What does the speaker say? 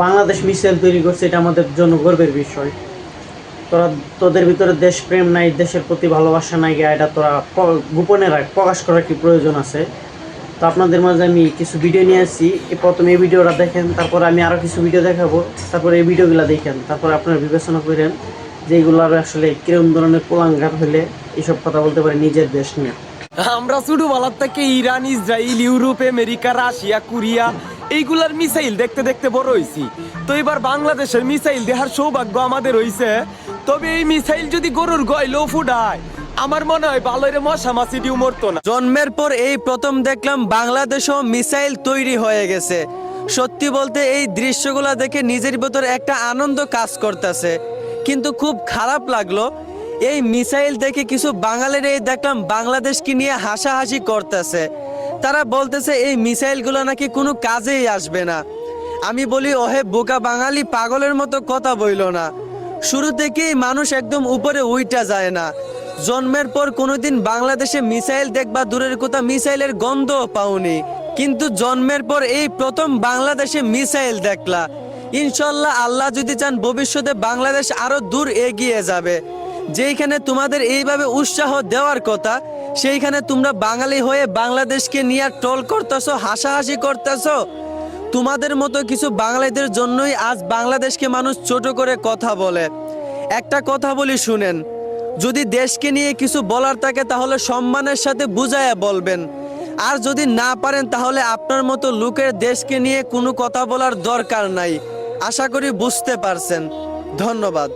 Bangladesh missile তৈরি করছে, এটা আমাদের জন্য গর্বের বিষয়। তোদের ভিতরে দেশপ্রেম নাই, দেশের প্রতি ভালোবাসা নাই, এটা তোরা গোপনে রাখ, প্রকাশ করার কি প্রয়োজন আছে? তো আপনাদের মাঝে আমি কিছু ভিডিও নিয়ে আসছি। প্রথমে এই ভিডিওটা দেখেন, তারপর আমি আরও কিছু ভিডিও দেখাবো, তারপরে এই ভিডিওগুলো দেখেন, তারপর আপনারা বিবেচনা করেন যে এইগুলোর আসলে কিরকম ধরনের কুলাঙ্গার হলে এইসব কথা বলতে পারে নিজের দেশ নিয়ে। আমরা ছোটবেলার থেকে Iran, Israel, Europe, America, Russia, Korea এইগুলার মিসাইল দেখতে দেখতে বড় হয়েছি। তো এবার বাংলাদেশের মিসাইল দেখার সৌভাগ্য আমাদের হয়েছে। তবে এই মিসাইল যদি গরুর গয়লেও ফুটায়, আমার মনে হয় ভালোরে মশা মাছি ডিউ মরতো না। জন্মের পর এই প্রথম দেখলাম বাংলাদেশও মিসাইল তৈরি হয়ে গেছে। সত্যি বলতে এই দৃশ্যগুলো দেখে নিজের ভেতর একটা আনন্দ কাজ করতেছে, কিন্তু খুব খারাপ লাগলো এই মিসাইল দেখে কিছু বাঙালির এই দেখলাম বাংলাদেশকে নিয়ে হাসাহাসি করতেছে। তারা বলতেছে এই মিসাইলগুলো নাকি কোনো কাজেই আসবে না। আমি বলি, ওহে বোকা বাঙালি, পাগলের মতো কথা বইল না। শুরু থেকেই মানুষ একদম উপরে উইটা যায় না। জন্মের পর কোনোদিন বাংলাদেশে মিসাইল দেখবা দূরের কথা, মিসাইলের গন্ধও পাওনি, কিন্তু জন্মের পর এই প্রথম বাংলাদেশে মিসাইল দেখলা। ইনশাল্লাহ আল্লাহ যদি চান ভবিষ্যতে বাংলাদেশ আরো দূর এগিয়ে যাবে। যেইখানে তোমাদের এইভাবে উৎসাহ দেওয়ার কথা, সেইখানে তোমরা বাঙালি হয়ে বাংলাদেশকে নিয়ে ট্রল করতেছো, হাসাহাসি করতেছো। তোমাদের মতো কিছু বাঙালিদের জন্যই আজ বাংলাদেশকে মানুষ ছোট করে কথা বলে। একটা কথা বলি শুনেন, যদি দেশকে নিয়ে কিছু বলার থাকে তাহলে সম্মানের সাথে বুঝায়া বলবেন, আর যদি না পারেন তাহলে আপনার মতো লোকের দেশকে নিয়ে কোনো কথা বলার দরকার নাই। আশা করি বুঝতে পারছেন। ধন্যবাদ।